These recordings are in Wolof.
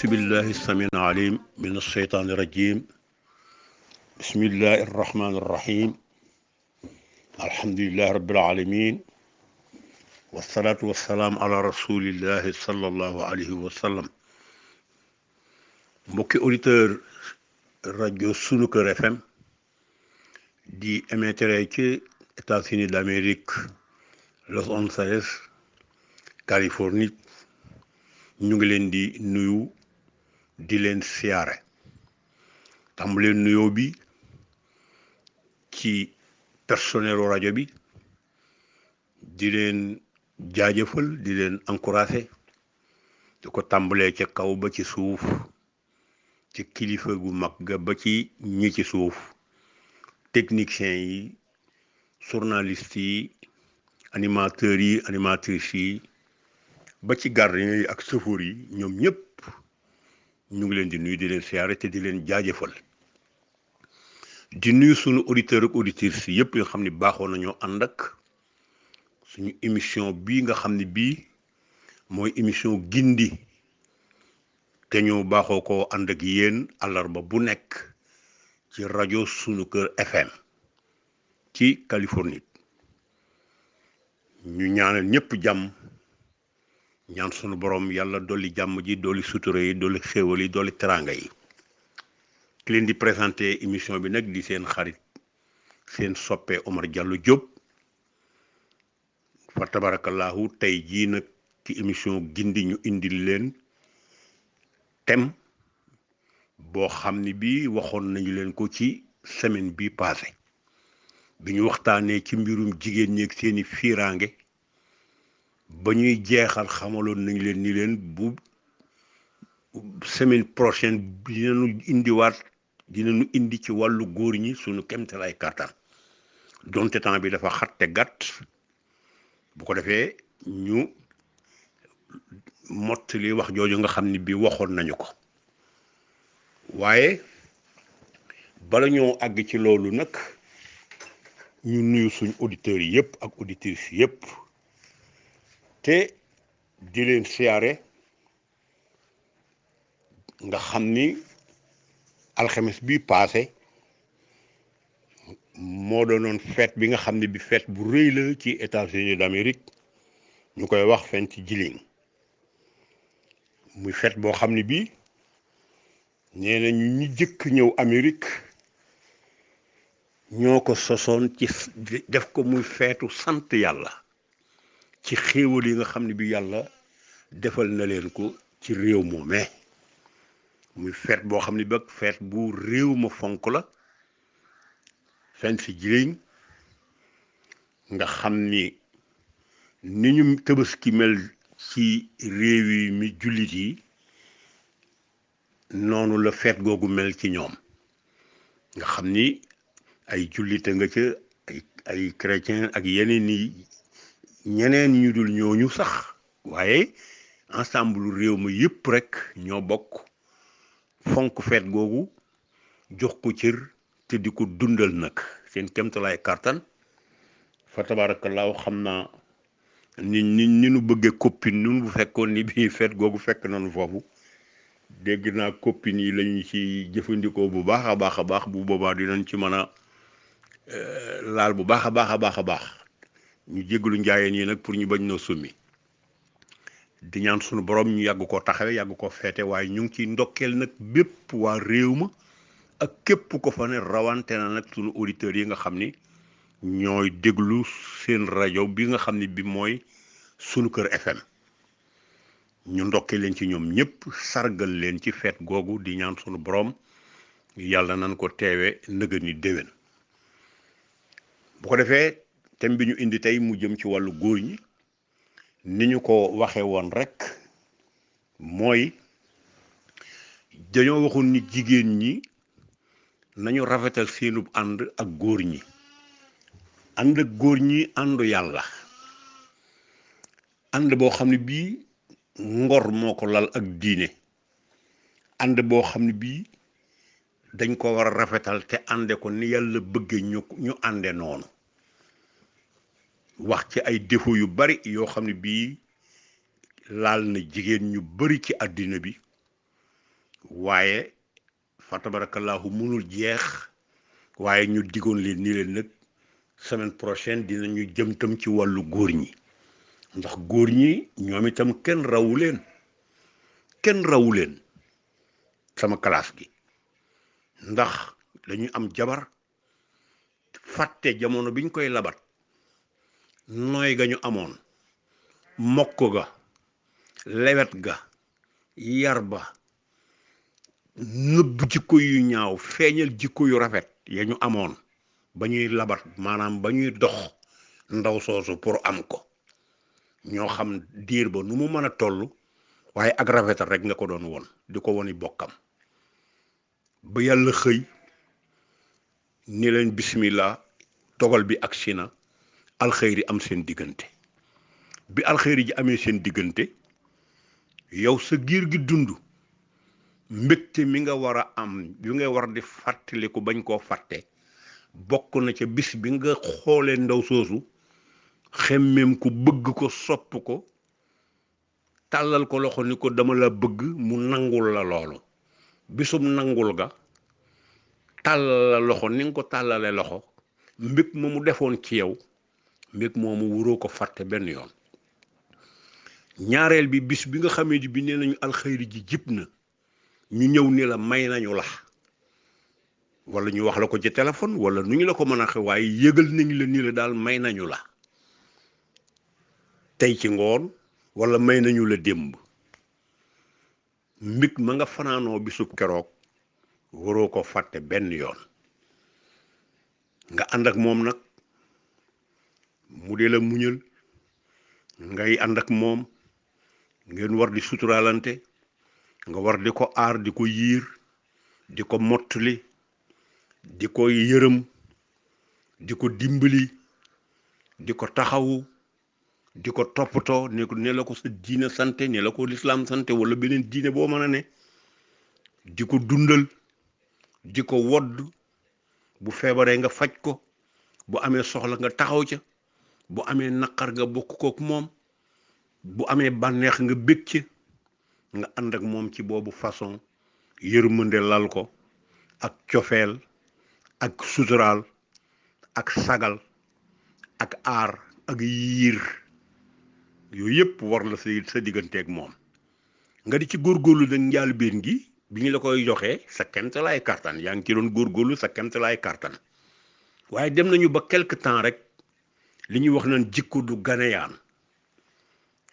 أعوذ بالله السميع العليم من الشيطان الرجيم بسم الله الرحمن الرحيم الحمد لله رب العالمين والصلاة والسلام على رسول الله صلى الله عليه وسلم mbokki auditeur rajo Sunu Kër FM di émettre ci États-Unis d'Amérique Los Angeles Californie ñu ngi leen di nuyu di leen siyaare tàmbalee nuyoo bi ci personnel rajo bi di leen jaajëfal di leen encourager di ko tàmbalee ca kaw ba ci suuf ci kilifa gu mag ga ba ci ñi ci suuf techniciens yi journalistes yi animateurs yi animatrices yi ba ci gardien yi ak chauffeur yi ñoom ñëpp ñu ngi leen di nuyu di leen siyaare te di leen jaajëfal di nuyu sunu auditeurs ak auditrices yëpp yoo xam ne baaxoo nañoo ànd ak suñu émission bii nga xam ne bii mooy émission gindi te ñoo baaxoo ko ànd ak yéen àllarba bu nekk ci rajo Sunu Kër FM ci Californie ñu ñaanal ñëpp jàmm ñaan sunu borom yàlla dolli jàmm ji dolli sutura yi dolli xéewal yi dolli teraanga yi ki leen di présenté émission bi nag di seen xarit seen soppe Omar Diallo Diop fa tabarakallahu tey jii nag ci émission gindi ñu indil leen thème boo xam ni bii waxoon nañu leen ko ci semaine bi passé bi ñu waxtaanee ci mbirum jigéen ñi ak seeni fiiraange ba ñuy jeexal xamaloon nañu leen ni leen bu semaine prochaine dinañu indi ci wàllu góor ñi suñu kemtalaay kàttan donte temps bi dafa xatte gàtt bu ko defee ñu mottali wax jooju nga xam ni bi waxoon nañu ko waaye bala ñoo àgg ci loolu nag ñu nuyu suñu auditeurs yi yëpp ak auditrices yëpp te di leen siyaare nga xam ni alxames bi paase moo doonoon fête bi nga xam ne bi fête bu rëy la ci États-Unis d'Amérique ñu koy wax Thanksgiving muy fête boo xam ne bi nee na ñu ñi jëkk ñëw Amérique ñoo ko sosoon ci def ko muy feetu sant yàlla ci xéewal yi nga xam ne bi yàlla defal na leen ko ci réew moomee muy fête boo xam ne bi fête bu réew ma fonk la Thanksgiving nga xam ni ñu Tabaski mel ci réew yi mi jullit yi noonu la fête googu mel ci ñoom nga xam ni ay jullite nga ca ay chrétien ak yeneen yi ñeneen ñu dul ñooñu sax waaye ensemble réew ma yëpp rek ñoo bokk fonk fête googu jox ko cër te di ko dundal nag seen kemtalaay kàttan fa tabaarakallaahu xam naa ni nu bëggee copine nun bu fekkoon ni bii fête googu fekk nañu foofu dégg naa copine yi lañu ci jëfandikoo bu baax a baax a baax bu boobaa dinañ ci mën a laal bu baax a baax ñu jéggalu njaayeen yi nag pour ñu bañ noo summi di ñaan sunu borom ñu yàgg ko taxawe yàgg ko feete waaye ñu ngi ciy ndokkeel nag bépp waa réew ma ak képp ko fa ne rawante na nag sunu auditeurs yi nga xam ni ñooy déglu seen rajo bi nga xam ni bi mooy Sunu Kër FM ñu ndokkee leen ci ñoom ñëpp sargal leen ci feet googu di ñaan sunu borom yàlla nañ ko teewe nëga ni déwén bu ko defee thème bi ñu indi tey mu jëm ci wàllu góor ñi ni ñu ko waxee woon rek mooy dañoo waxoon ni jigéen ñi nañu rafetal seenub ànd ak góor ñi ànd ak góor ñi àndu yàlla ànd boo xam ne bii ngor moo ko lal ak diine ànd boo xam ne bii dañ ko war a rafetal te ànde ko ni yàlla bëgge ñu ànde noonu wax ci ay défaut yu bari yoo xam ne bii laal na jigéen ñu bari ci àddina bi waaye fa tabarakallahu munul jeex waaye ñu digoon leen ni leen nag semaine prochaine dinañu jëm tam ci wàllu góor ñi ndax góor ñi ñoom itam kenn rawu leen sama classe gi ndax dañu am jabar fàtte jamono biñ koy labat nooy ga ñu amoon mokk ga lewet ga yar ba nëbb jikko yu ñaaw feeñal jikko yu rafet ya ñu amoon ba ñuy labat maanaam ba ñuy dox ndaw soosu pour am ko ñoo xam diir ba nu mu mën a toll waaye ak rafetal rek nga ko doon won di ko woni bokkam ba yàlla xëy ni leen bismillah dogal bi ak sina alxeyri am seen diggante bi alxeyri ji amee seen diggante yow sa giir gi dund mbégte mi nga war a am yu nga war di fàttaliku bañ koo fàtte bokk na ca bis bi nga xoolee ndaw soosu xemmeem ko bëgg ko sopp ko tàllal ko loxo ni ko dama la bëgg mu nangul la loolu bisum nangul ga tàllal la loxo ni nga ko tàllale loxo mbég ma mu defoon ci yow mbég moomu wuroo ko fàtte benn yoon ñaareel bi bis bi nga xamee ji bi nee nañu alxeyri ji jib na ñu ñëw ni la may nañu la wala ñu wax la ko ci téléphone wala nu ñu la ko mën a xew waaye yëgal nañu la ni la daal may nañu la tey ci ngoon wala may nañu la démb mbig ma nga fanaanoo bisub keroog waroo ko fàtte benn yoon nga ànd ak moom nag mu dee la muñal ngay ànd ak moom ngeen war di suturaalante nga war di ko aar di ko yiir di ko mottali di ko yërëm di ko dimbali di ko taxawu di ko toppatoo ne la ko sa diine sante ne la ko lislaam sante wala beneen diine boo mën a ne di ko dundal di ko wodd bu feebaree nga faj ko bu amee soxla nga taxaw ca bu amee naqar nga bokk kook moom bu amee bànneex nga bég ci nga ànd ak moom ci boobu façon yërmande lal ko ak cofeel ak suturaal ak sagal ak aar ak yiir yooyu yëpp war la sa digganteeg moom nga di ci góorgóorlu nag njaalbeen gi bi ñu la koy joxee sa kemt laay kartan yaa ngi ci doon góorgóorlu sa kemt laay kartan waaye dem nañu ba quelque temps rek li ñuy wax naan jikko du ganeyaan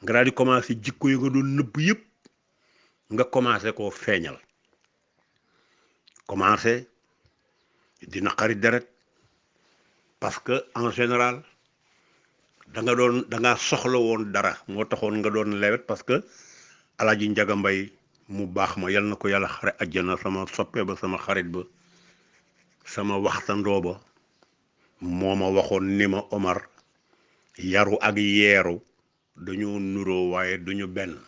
nga daal di commencé jikko yi nga doon nëbb yëpp nga commencé koo feeñal commencé di naqari deret parce que en général da nga soxla woon dara moo taxoon nga doon lewet parce que Alaaji Njaga Mbay mu baax ma yal na ko yàlla xare àjjana sama soppe ba sama xarit ba sama waxtandoo ba moo ma waxoon ni ma Omar yaru ak yeeru dañoo nuroo waaye duñu benn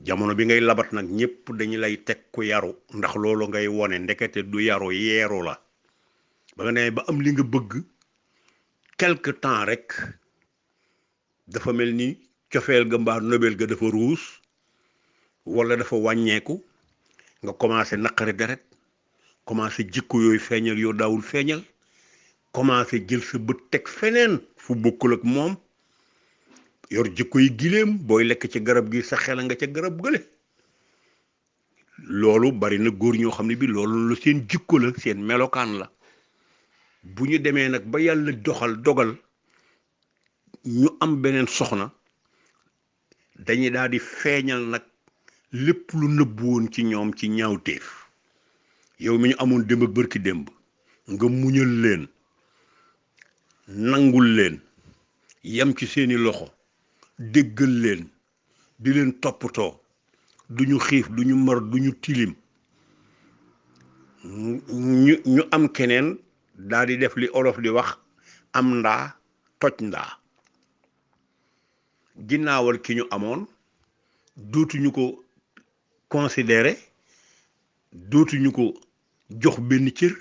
jamono bi ngay labat nag ñépp dañu lay teg ku yaru ndax loolu ngay wone ndekete du yaru yeeru la ba nga nee ba am li nga bëgg quelque temps rek dafa mel ni cofeel ga mbaa nobel ga dafa ruus wala dafa wàññeeku nga commencé naqari deret commencé jikko yooyu feeñal yoo daawul feeñal commencé jël sa bët teg feneen fu bokkul ak moom yor jikko yi giléem booy lekk ci garab gi sa xel nga ca garab gële loolu bari na góor ñoo xam ne bi loolu la seen jikko la seen melokaan la bu ñu demee nag ba yàlla dogal ñu am beneen soxna dañuy daal di feeñal nag lépp lu nëbbu woon ci ñoom ci ñaawteef yow mi ñu amoon démb ak bërki démb nga muñal leen nangul leen yem ci seeni loxo déggal leen di leen toppatoo duñu xiif duñu mar duñu tilim ñu am keneen daal di def li olof di wax am ndaa toj ndaa ginnaawal ki ñu amoon dootuñu ko considérer dootuñu ko jox benn cër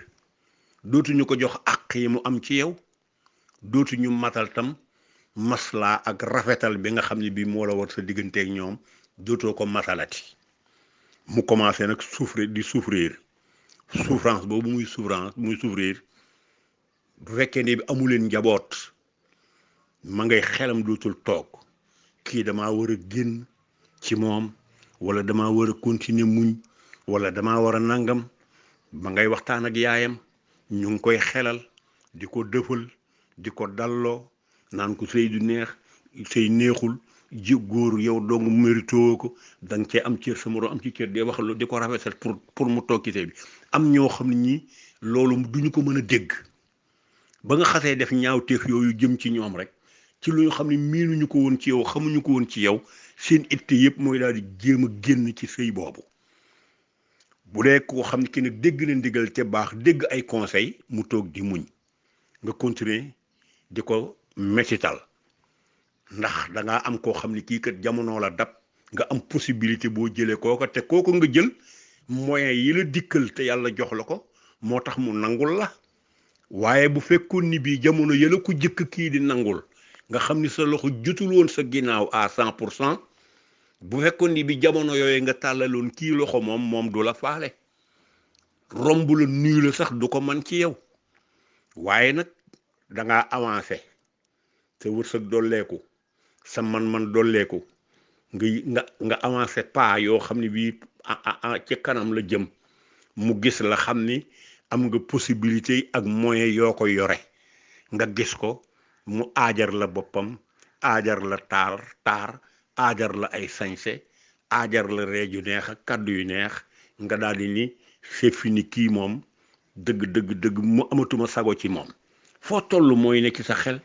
dootuñu ko jox àq yi mu am ci yow dootuñu matal tam maslaa ak rafetal bi nga xam ne bii moo la war sa digganteeg ñoom dootoo ko matalati mu commencé nag souffrir souffrance boobu muy souffrir bu fekkee ne bi amuleen njaboot ma ngay xelam dootul toog kii damaa war a génn ci moom wala damaa war a continuer muñ wala damaa war a nangam ma ngay waxtaan ak yaayam ñu ngi koy xelal di ko dëfal di ko dalloo naan ko sëy du neex sëy neexul ji góor yow dong mérito ko da nga cee am cër sa moroom am ci cër di wax di ko rafetal pour mu toog ci sëy bi am ñoo xam ne ñi loolu duñu ko mën a dégg ba nga xasee def ñaawteef yooyu jëm ci ñoom rek ci lu ñu xam ne miinuñu ko woon ci yow xamuñu ko woon ci yow seen itte yëpp mooy daal di jéem a génn ci sëy boobu bu dee koo xam ne ki nag dégg na ndigal te baax dégg ay conseil mu toog di muñ nga continuer di ko mettital ndax dangaa am koo xam ne kii kat jamono la dab nga am possibilité boo jëlee kooko te kooko nga jël moyens yi la dikkal te yàlla jox la ko moo tax mu nangul la waaye bu fekkoon ni bii jamono yëla ko jëkk kii di nangul nga xam ni sa loxo jotul woon sa ginnaaw à 100% bu fekkoon ni bi jamono yooyu nga tàllaloon kii loxo moom du la faale romb la nuyu la sax du ko man ci yow waaye nag dangaa avancé sa wërsëg dolleeku sa man-man dolleeku nga avancé pas yoo xam ne bii ci kanam la jëm mu gis la xam ni am nga possibilité ak moyen yoo ko yore nga gis ko mu aajar la boppam aajar la taar aajar la ay sañse aajar la reeju neex ak kàddu yu neex nga daal di ni c'est fini kii moom dëgg mu amatuma sago ci moom foo toll mooy ne ci sa xel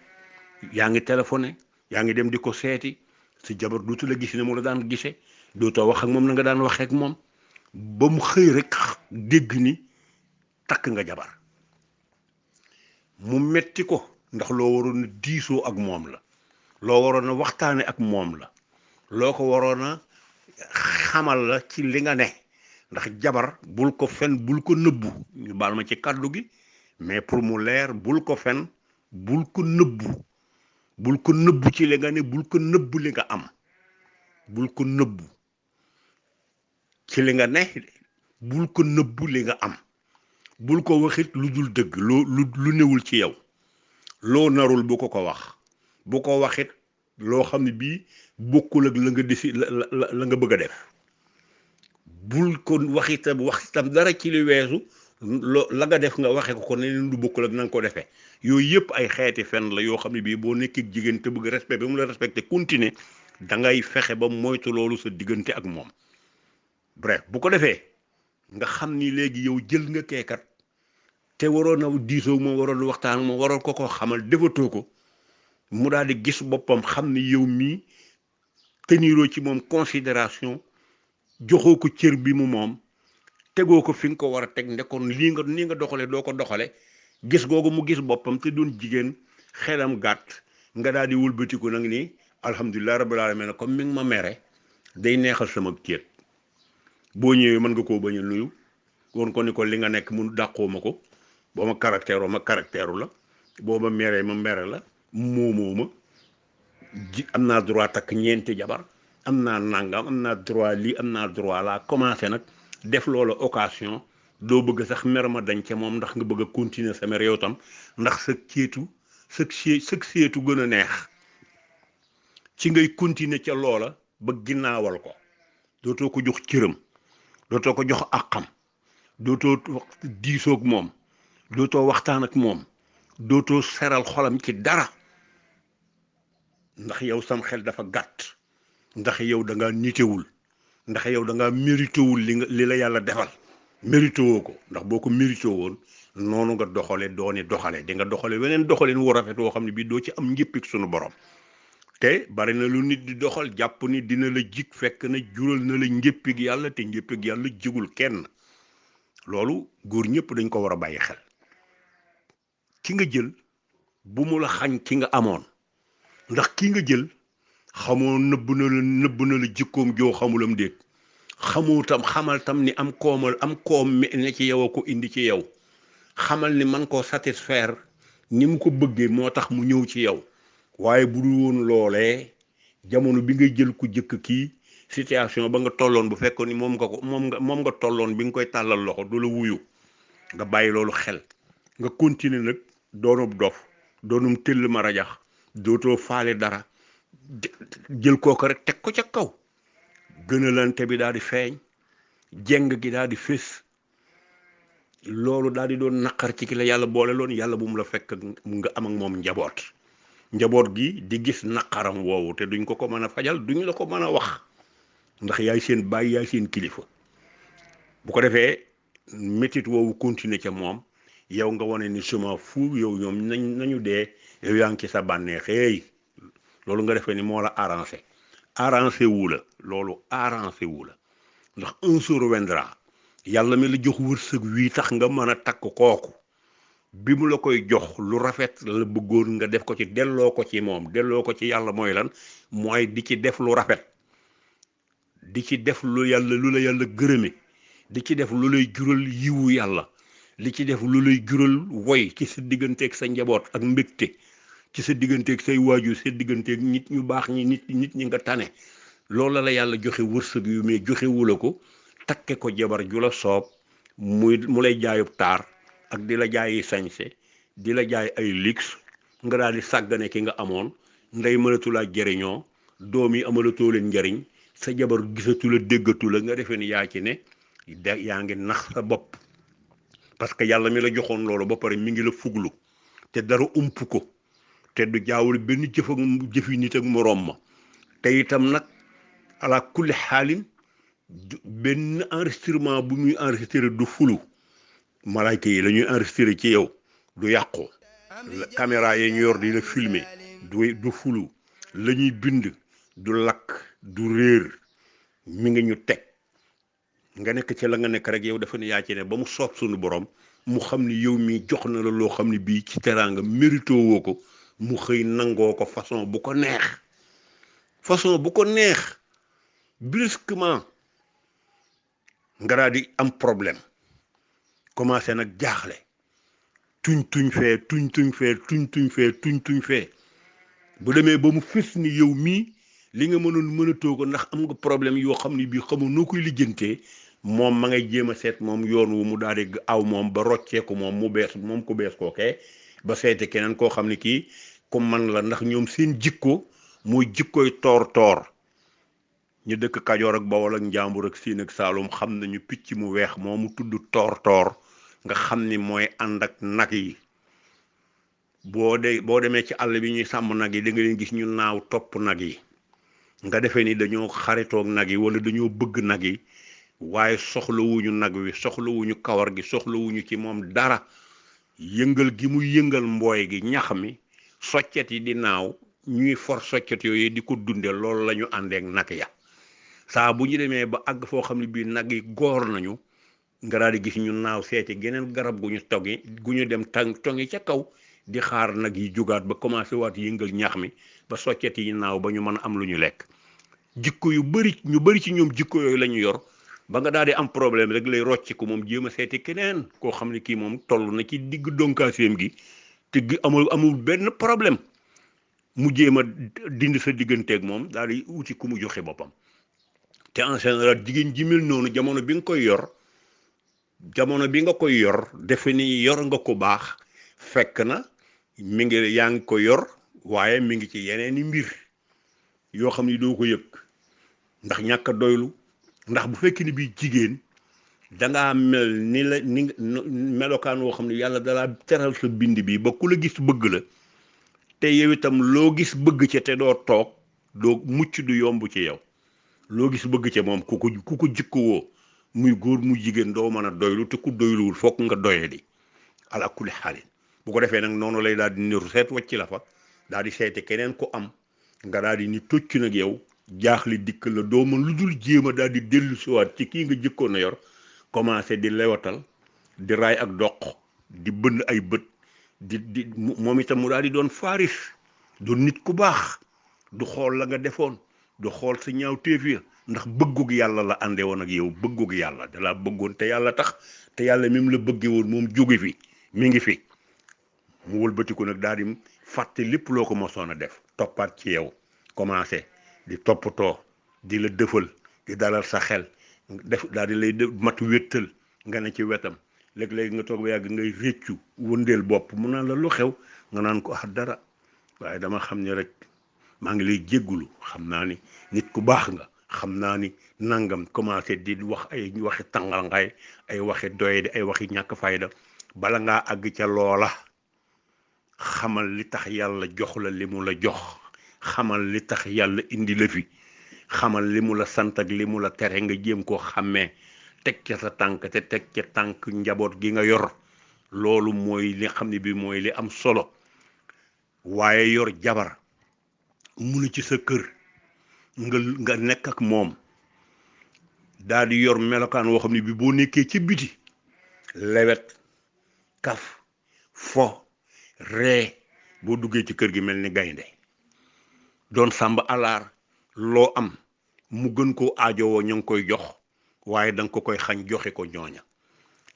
yaa ngi téléphoné yaa ngi dem di ko seeti si jabar dootu la gis ne mu la daan gisee dootoo wax ak moom na nga daan waxee ak moom ba mu xëy rek dégg ni takk nga jabar mu metti ko ndax loo waroon a diisoo ak moom la loo waroon a waxtaane ak moom la loo ko waroon a xamal la ci li nga ne ndax jabar bul ko fen bul ko nëbbu ñu baal ma ci kàddu gi mais pour mu leer bul ko fen bul ko nëbbu ci li nga ne bul ko nëbbu li nga am bul ko nëbbu ci li nga ne bul ko nëbbu li nga am bul ko waxit lu dul dëgg lu newul ci yow loo narul bu ko wax bu ko waxit loo xam ne bii bokkul ak la nga desi la nga bëgg a def bul ko wax itam dara ci li weesu la nga def nga waxe ko neneen lu bokkul ak na nga ko defee yooyu yëpp ay xeeti fen la yoo xam ne bii boo nekkee jigéen te bëgg respect ba mu la respecté continuer da ngay fexe ba moytu loolu sa diggante ak moom bref bu ko defee nga xam ni léegi yow jël nga keekat te waroon a diisoo moom waroon waxtaan moom waroon ko xamal defatoo ko mu daal di gis boppam xam ni yow mii teniroo ci moom considération joxoo ko cër bi mu moom tegoo ko fi nga ko war a teg ndekoon nii nga doxale doo ko doxale gis googu mu gis boppam te doon jigéen xelam gàtt nga daal di wëlbatiku nag ni alhamdulilah rabbil alamin comme mi ngi ma mere day neexal sama céet boo ñëwee mën nga koo bañ a nuyu woon ko ni ko li nga nekk mu dàqoo ma ko boo ma caractère la boo ma meree ma mere la moomoo ma am naa droit takk ñeenti jabar am naa nangam am naa droit lii am naa droit laa commencé nag def loola occasion doo bëgg sax mer ma dañ ca moom ndax nga bëgg a continuer sa mer yow tam ndax sa seetu gën a neex ci ngay continuer ca loola ba ginnaawal ko dootoo ko jox cëram dootoo ko jox àqam dootoo diisoog moom dootoo waxtaan ak moom dootoo seral xolam ci dara ndax yow sam xel dafa gàtt ndax yow da ngaa nitewul ndax yow da ngaa méritewul li la yàlla defal méritewoo ko ndax boo ko mérité woon noonu nga doxale doone doxale di nga doxale weneen doxaleen wu rafet woo xam ne bii doo ci am njëppik sunu borom te bari na lu nit di doxal jàpp ni dina la jig fekk na jural na la njëppig yàlla te njëppig yàlla jigul kenn loolu góor ñëpp dañ ko war a bàyyi xel ki nga jël bu mu la xañ ki nga amoon ndax ki nga jël xamoo nëbb na la jikkoom joo xamulam déet xamoo tam xamal tam ni am koom mi ne ci yow a ko indi ci yow xamal ni man koo satisfaire ni mu ko bëggee moo tax mu ñëw ci yow waaye bu dul woon loolee jamono bi ngay jël ku jëkk kii situation ba nga tolloon bu fekkoon ni moom nga tolloon bi nga koy tàllal loxo du la wuyu nga bàyyi loolu xel nga continuer nag doonub dof doonum tëll ma rajax dootoo faale dara jël kooku rek teg ko ca kaw gënalante bi daal di feeñ jeng gi daal di fés loolu daal di doon naqar ci ki la yàlla boole loon yàlla bu mu la fekk nga am ak moom njaboot gi di gis naqaram woowu te duñ ko mën a fajal duñ la ko mën a wax ndax yaay seen baay yaay seen kilifa bu ko defee métit woowu continuer ca moom yow nga wane ni suma fu yow ñoom nañu dee yow yaa ngi ci sa bànneex hey loolu nga defee ni moo la arrangé wu la loolu arrangé wu la ndax un jour viendra yàlla mi la jox wërsëg wii tax nga mën a takk kooku bi mu la koy jox lu rafet la bëggoon nga def ko ci delloo ko ci moom delloo ko ci yàlla mooy lan mooy di ci def lu rafet di ci def lu la yàlla gërëme di ci def lu lay jural yiwu yàlla li ci def lu lay jural woy ci sa digganteeg sa njaboot ak mbégte ci sa digganteeg say waajur sa digganteeg nit ñu baax ñi nit ñi nga tane loolu la yàlla joxe wërsëg yu mais joxe wula ko takke ko jabar ju la soob mu lay jaayub taar ak di la jaayi sañse di la jaay ay luxe nga daal di sàggane ki nga amoon ndey mënatu laa jëriñoo doom yi amalatoo leen njariñ sa jabar gisatu la déggatu la nga defee ni yaa ci ne yaa ngi nax sa bopp parce que yàlla mi la joxoon loolu ba pare mi ngi la fuglu te dara ump ko te du jaawul benn jëfi nit ak moroom ma te itam nag ala kulli xaalin benn enregistrement bu muy enregistré du fulu malaayka yi la ñuy enregistré ci yow du yàqu caméra yi ñu yor di la filmer du fulu la ñuy bind du lakk du réer mi ngi ñu teg nga nekk ci la nga nekk rek yow dafa ne yaa ci ne ba mu soob suñu borom mu xam ni yow mi jox na la loo xam ne bii ci teraanga mérito woo ko mu xëy nangoo ko façon bu ko neex brusquement nga daal di am problème commencé nag jaaxle tuñ fee bu demee ba mu fës ni yow mii li nga mënatoo ko ndax am nga problème yoo xam ne bii xamul noo koy lijjantee moom ma ngay jéem a seet moom yoon wu mu daal di aw moom ba rocceeku moom ku bees kookee ba seeti keneen koo xam ne kii ku man la ndax ñoom seen jikko mooy jikkoy toor ñu dëkk Kajoor ak Bawol ak Njàmbur ak Siin ak Saalum xam nañu picc mu weex moomu tudd toor nga xam ni mooy ànd ak nag yi boo demee ci àll bi ñuy sàmm nag yi da nga leen gis ñu naaw topp nag yi nga defee ni dañoo xaritoog nag yi wala dañoo bëgg nag yi waaye soxlawuñu nag wi soxlawuñu kawar gi soxlawuñu ci moom dara yëngal gi muy yëngal mbooy gi ñax mi soccet yi di naaw ñuy for soccet yooyu di ko dunde loolu la ñu àndeek nag ya saa bu ñu demee ba àgg foo xam ne bii nag yi goor nañu nga daal di gis ñu naaw seeti geneen garab gu ñu dem tongi ca kaw di xaar nag yi jógaat ba commencé waat yëngal ñax mi ba soccet yi naaw ba ñu mën a am lu ñu lekk jikko ñu bari ci ñoom jikko yooyu la ñu yor ba nga daal di am problème rek lay rocc ko moom jéem a seeti keneen koo xam ne kii moom toll na ci digg donkaaseem gi te amul benn problème mu jéem a dindi sa digganteeg moom daal di wuti ku mu joxe boppam te en général jigéen ji mel noonu jamono bi nga koy yor defe ni yor nga ko baax fekk na yaa ngi ko yor waaye mi ngi ci yeneeni mbir yoo xam ni doo ko yëg ndax ñàkk a doylu ndax bu fekkee ni bii jigéen dangaa mel ni melokaan woo xam ne yàlla dalaa teral sa bind bi ba ku la gis bëgg la te yow itam loo gis bëgg ca te doo toog doo mucc du yomb ci yow loo gis bëgg ca moom ku ko jikko woo muy góor muy jigéen doo mën a doylu te ku doyluwul fokk nga doyee di ala kulli xaalin bu ko defee nag noonu lay daal di niru seet wàcc la fa daal di seete keneen ko am nga daal di ni tocc nag yow jaaxle dikk la doo mën lu dul jéem a daal di dellu siwaat ci kii nga jëkkoon a yor commencé di lewatal di raay ak doq di bënn ay bët di moom itam mu daal di doon faaris doon nit ku baax du xool la nga defoon du xool sa ñaaw téef ya ndax bëggug yàlla la àndee woon ak yow bëggug yàlla dalaa bëggoon te yàlla tax te yàlla mi mu la bëggee woon moom jóge fi mi ngi fi mu wëlbatiku nag daal di fàtte lépp loo ko mosoon a def toppaat ci yow commencé di toppatoo di la dëfal di dalal sa xel def daal di lay mat wéttal nga ne ci wetam léeg-léeg nga toog ba yàgg ngay réccu wëndeel bopp mu naan la lu xew nga naan ko dara waaye dama xam ni rek maa ngi lay jéggulu xam naa ni nit ku baax nga xam naa ni nangam commencé di wax ay waxi tàngalngaay ay waxi doyadi ay waxi ñàkk fayda bala ngaa àgg ca loola xamal li tax yàlla jox la li mu la jox xamal li tax yàlla indi la fi xamal li mu la sant ak li mu la tere nga jéem koo xàmmee teg ca sa tànk te teg ca tànk njaboot gi nga yor loolu mooy li xam ne bi mooy li am solo waaye yor jabar munu ci sa kër nga nekk ak moom daal di yor melokaan woo xam ne bi boo nekkee ci biti lewet kaf fo ree boo duggee ci kër gi mel ni gaynde doon sàmb alaar loo am mu gën koo aajowoo ña ngi koy jox waaye danga ko koy xañ joxe ko ñooña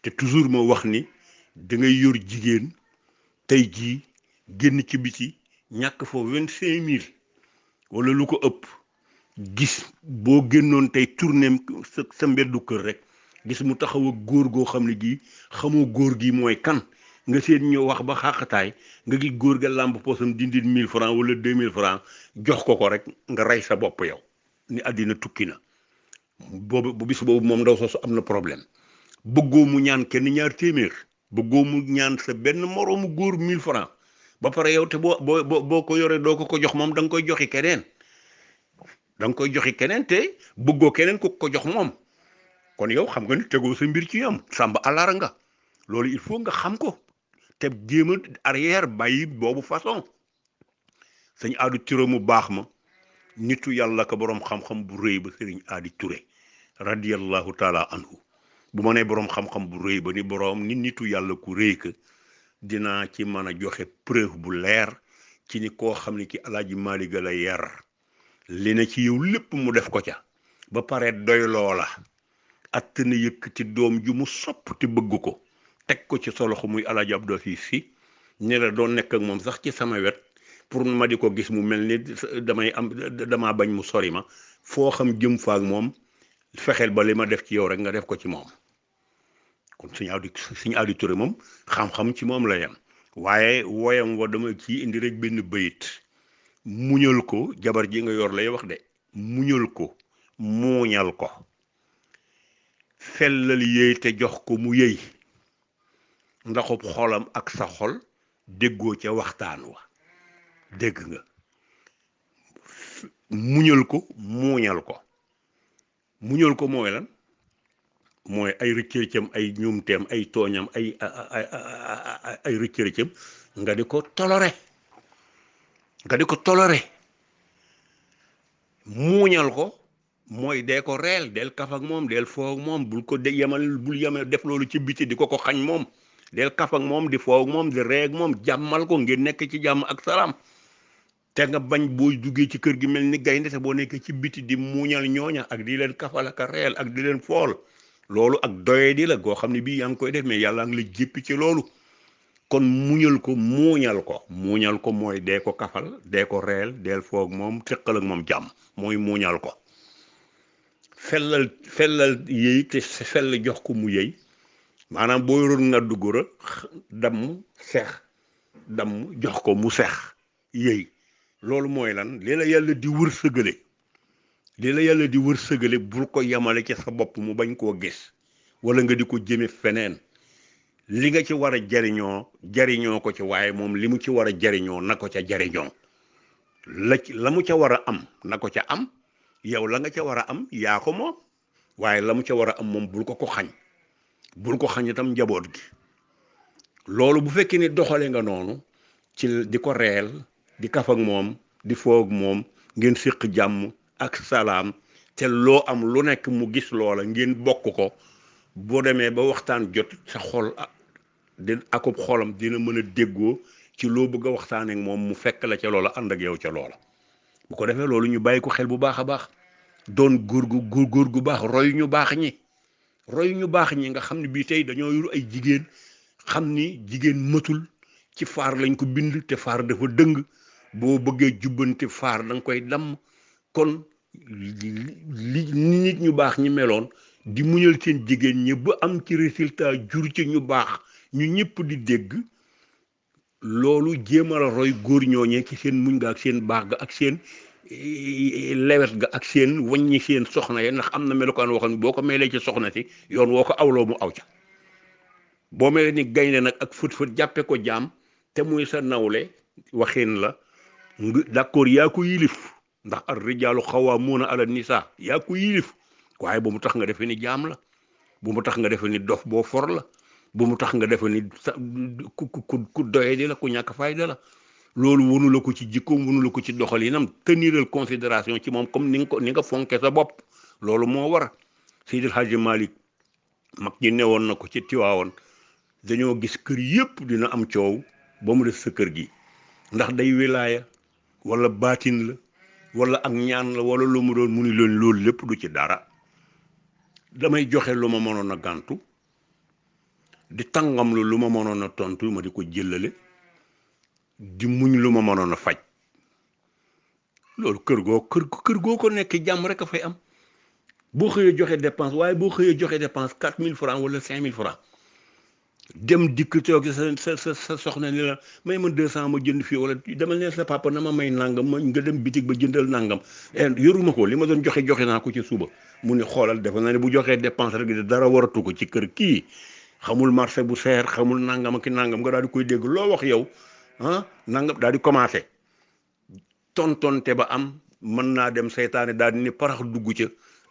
te toujours ma wax ni dangay yor jigéen tey jii génn ci biti ñàkk fa 25 000 wala lu ko ëpp gis boo génnoon tey tournéem sa mbeddu kër rek gis mu taxaw ak góor goo xam ne gii xamoo góor gi mooy kan nga seen ñëw wax ba xàqataay nga gis góor ga làmb posam dindi 1000 francs wala 2000 francs jox ko rek nga rey sa bopp yow ni àddina tukki na boobu bu bis boobu moom ndaw soosu am na problème bëggoo mu ñaan kenn ñaar téeméer bëggoo mu ñaan sa benn moroomu góor 1000 francs ba pare yow te boo ko yoree doo ko jox moom da nga koy joxi keneen te bëggoo keneen ku ko jox moom kon yow xam nga ni tegoo sa mbir ci ñoom sàmba alaara nga loolu il faut nga xam ko te jéem a arrière bàyyi boobu façon sëñ Aadi Touré mu baax ma nitu yàlla ka boroom xam-xam bu rëy ba sëriñ Aadi Touré radiyallahu taala anhu bu ma nee boroom xam-xam bu rëy ba ni boroom ni nitu yàlla ku rëy ka dinaa ci mën a joxe preuve bu leer ci ni koo xam ne ki Alaaji Maalik la yar li na ci yow lépp mu def ko ca ba pare doy loola att na yëkkati doom ju mu sopp te bëgg ko teg ko ci sa loxo muy Alaaji Abdou Aziz Si ne la doon nekk ak moom sax ci sama wet pour ma di ko gis mu mel ni damaa bañ mu sori ma foo xam jëm fa ak moom fexeel ba li ma def ci yow rek nga def ko ci moom kon Sëñ Aadi Touré moom xam-xam ci moom la yem waaye woyam wa dama ci indi rek benn bayit muñal ko jabar ji nga yor lay wax de muñal ko muuñal ko fellal yéy te jox ko mu yëy ndaxub xolam ak sa xol déggoo ca waxtaan wa dégg nga muñal ko muuñal ko mooy lan mooy ay rëccërëcam ay ñuumteem ay tooñam ay rëccërëcam nga di ko tolore muuñal ko mooy dee ko reel del kaf ak moom del foo ak moom bul yemal def loolu ci biti di ko xañ moom del kaf ak moom di foo ak moom di ree ak moom jàmmal ko ngeen nekk ci jàmm ak salaam te nga bañ boo duggee ci kër gi mel ni gaynde te boo nekkee ci biti di muuñal ñooña ak di leen kafal ak reel ak di leen fool loolu ak doye di la goo xam ne bii yaa ngi koy def mais yàlla ngi la jéppi ci loolu kon muñal ko muuñal ko mooy dee ko kafal dee ko reel del foog moom teqal ak moom jàmm mooy muuñal ko fellal yëy te fell jox ko mu yëy maanaam boo yoroon nga duggura damm jox ko mu sex yëy loolu mooy lan li la yàlla di wërsëgale bul ko yamale ci sa bopp mu bañ koo gis wala nga di ko jëme feneen li nga ci war a jariñoo ko ci waaye moom li mu ci war a jariñoo na ko ca jariñoo la mu ca war a am na ko ca am yow la nga ca war a am yaa ko moom waaye la mu ca war a am moom bul ko xañ itam njaboot gi loolu bu fekkee ni doxale nga noonu ci di ko reel di kaf ak moom di foog moom ngeen séq jàmm ak salaam te loo am lu nekk mu gis loola ngeen bokk ko boo demee ba waxtaan jot sa xol akub xolam dina mën a déggoo ci loo bëgg a waxtaanee ak moom mu fekk la ca loola ànd ak yow ca loola bu ko defee loolu ñu bàyyi ko xel bu baax a baax doon góor gu baax roy ñu baax ñi nga xam ne bii tey dañoo yor ay jigéen xam ni jigéen matul ci faar lañ ko bind te faar dafa dëng boo bëggee jubbante faar da nga koy damm kon li nit ñu baax ñi meloon di muñal seen jigéen ñi ba am ci résultat jur ci ñu baax ñu ñëpp di dégg loolu jéem a roy góor ñooñee ci seen muñ ga ak seen baax ga ak seen lewet ga ak seen wàññi seen soxna ya ndax am na melukaan woo xam ne boo ko melee ci soxna si yoon woo ko awloo mu aw ca boo melee ni gaynde nag ak fët jàppe ko jaam te muy sa nawle waxin la d'accord yaa ko yilif ndax ar rijaalu xawaamuuna ala nisaa yaa ko yilif waaye bu mu tax nga defe ni jaam la bu mu tax nga defe ni dof boo for la bu mu tax nga defe ni ku doye di la ku ñàkk fayda la loolu wonu la ko ci jikkoom wonu la ko ci doxalinam teniral considération ci moom comme ni nga fonke sa bopp loolu moo war Seydil Hadji Malick mag ñi newoon na ko ci Tiwaawoon dañoo gis kër yëpp dina am coow ba mu def sa kër gi ndax day wilaaya wala baatin la wala ak ñaan la wala lu mu doon mu ni leen loolu lépp du ci dara damay joxe lu ma mënoon a gàntu di tàngam lu ma mënoon a tontu ma di ko jëllale di muñ lu ma mënoon a faj loolu kër goo ko nekk jàmm rek a fay am boo xëyee joxe dépense waaye boo xëyee joxe dépense 4000 francs wala 5000 francs dem dikk toog sa soxna ni la may ma 200 ma jënd fii wala dama ne sa papa na ma may nangam ma nga dem bitig ba jëndal nangam yoruma ko li ma doon joxe naa ko ci suba mu ni xoolal defe naa ne bu joxee dépense rek di dara waratu ko ci kër kii xamul marché bu seer xamul nangam ak nangam nga daal di koy dégg loo wax yow nangam daal di commencé tontonte ba am mën naa dem seytaane daal di ni parax dugg ca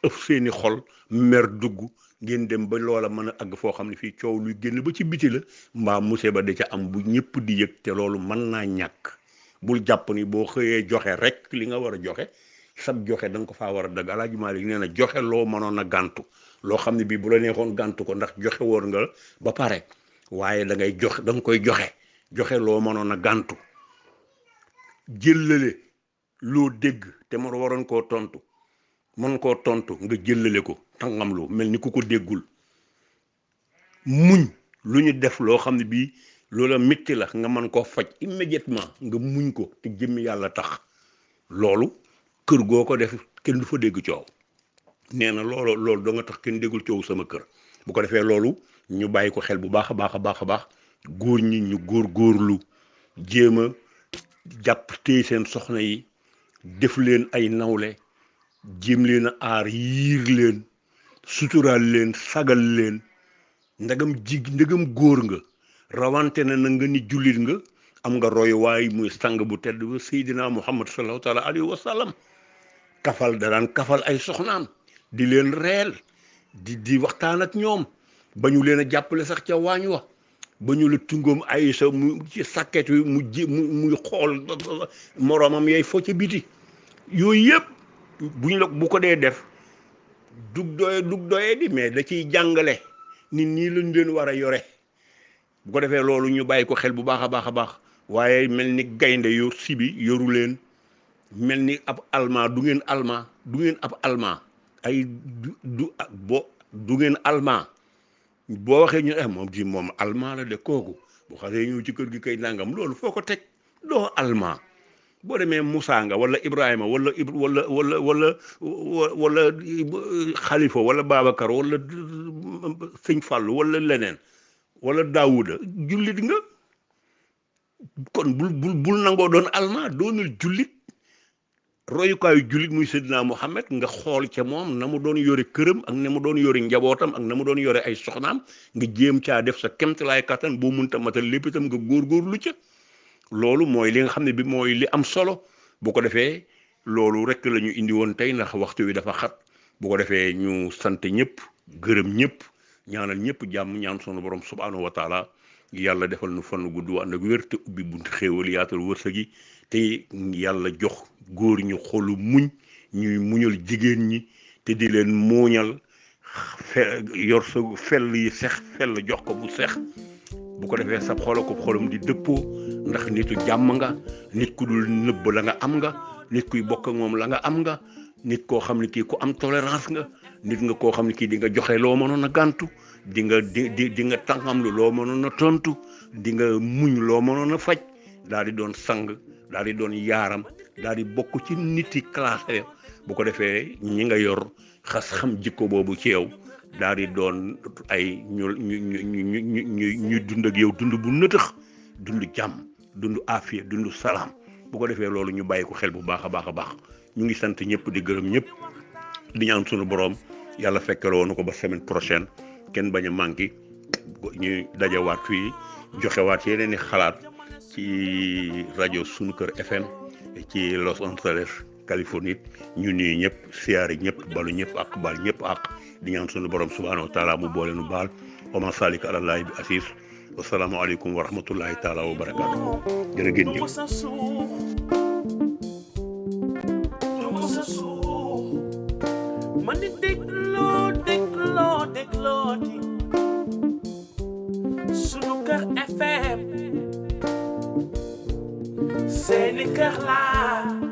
ëpp seeni xol mer dugg ngeen dem ba loola mën a àgg foo xam ne fii coow luy génn ba ci biti la mbaa musiba da ca am bu ñëpp di yëg te loolu mën naa ñàkk bul jàpp ni boo xëyee joxe rek li nga war a joxe sab joxe da nga ko faa war a dagg Alaaji Maalik nee na joxe loo mënoon a gàntu loo xam ne bii bu la neexoon gàntu ko ndax joxe woon nga ba pare waaye da ngay joxe da nga koy joxe loo mënoon a gàntu jëllale loo dégg te mu waroon koo tontu mën koo tontu nga jëllale ko tàngam lu mel ni ku ko déggul muñ lu ñu def loo xam ne bii loola métti la nga mën koo faj immédiatement nga muñ ko te jëmmi yàlla tax loolu kër goo ko def kenn du fa dégg coow nee na loolu doo nga tax kenn déggul coow sama kër bu ko defee loolu ñu bàyyi ko xel bu baax a baax a baax a baax góor ñi ñu góorlu jéem a jàpp téye seen soxna yi def leen ay nawle jéem leen a aar yiir leen suturaal leen sagal leen ndegam góor nga rawante na nga ni jullit nga am nga roy waay muy sang bu tedd ba Seydina Muhammad sallallahu taala alayhi wa sallam daan kafal ay soxnaam di leen reel di waxtaan ak ñoom ba ñu leen a jàppale sax ca waañ wa ba ñu la tungoom Aysa mu ci sàkket wi muy xool moroomam yay fo ca biti yooyu yëpp bu ko dee def dug doye di mais da ciy jàngale nit ñi lañ leen war a yore bu ko defee loolu ñu bàyyi ko xel bu baax a baax a baax waaye mel ni gaynde yor sibi yoru leen mel ni ab almaa du ngeen ab almaa ay du ngeen almaa boo waxee ñu moom almaa la de kooku bu xasee ñëw ci kër gi kay nangam loolu foo ko teg doo almaa boo demee Moussa nga wala Ibrahima wala Khalifa wala Babacar wala Sëñ Fallu wala leneen wala Daawuda jullit nga kon bul nangoo doon almaa doonul jullit royukaayu jullit muy Seydina Muhammad nga xool ca moom na mu doon yore këram ak na mu doon yore njabootam ak na mu doon yore ay soxnaam nga jéem caa def sa kemtalaay kattan boo mënta matal lépp itam nga góorgóorlu ca loolu mooy li nga xam ne bi mooy li am solo bu ko defee loolu rek la ñu indi woon tey ndax waxtu wi dafa xat bu ko defee ñu sant ñëpp gërëm ñëpp ñaanal ñëpp jàmm ñaan sunu borom subhaanahu wa taala yàlla defal nu fan gudd ànd ak wér te ubbi buntu xéewal yaatal wërsëg yi te yàlla jox góor ñu xolu muñ ñuy muñal jigéen ñi te di leen mooñal yor sa fel yi sex fel jox ko bu sex bu ko defee sa xolo ko xolam di dëppoo ndax nitu jàmm nga nit ku dul nëbb la nga am nga nit kuy bokk ak moom la nga am nga nit koo xam ne kii ku am tolérance nga nit nga koo xam ne kii di nga joxe loo mënoon a gàntu di nga tàngamlu loo mënoon a tontu di nga muñ loo mënoon a faj daal di doon sang daal di doon yaaram daal di bokk ci nit yi classe bu ko defee ñi nga yor xas xam jikko boobu ci yow daal di doon ay ñu dund ak yow dund bu nëtëx dund jàmm dund afiya dund salaam bu ko defee loolu ñu bàyyi ko xel bu baax a baax a baax ñu ngi sant ñëpp di gërëm ñëpp di ñaan sunu borom yàlla fekkale woon ko ba semaine prochaine kenn bañ a manqué ñu dajawaat fii joxewaat yeneen i xalaat ci rajo sunu kër FM ci Los Angeles Californie ñu nuyu ñëpp siyaare ñëpp balu ñëpp ak bal ñëpp ak di ñaan sunu borom subhanahu wa taala mu boole nu baal wa ma salika alallahi bi asis wasalaamu aleykum wa rahmatullahi taala wa barakaatu jërë ngeen jëf man di déglooti sunu kër FM seeni kër laa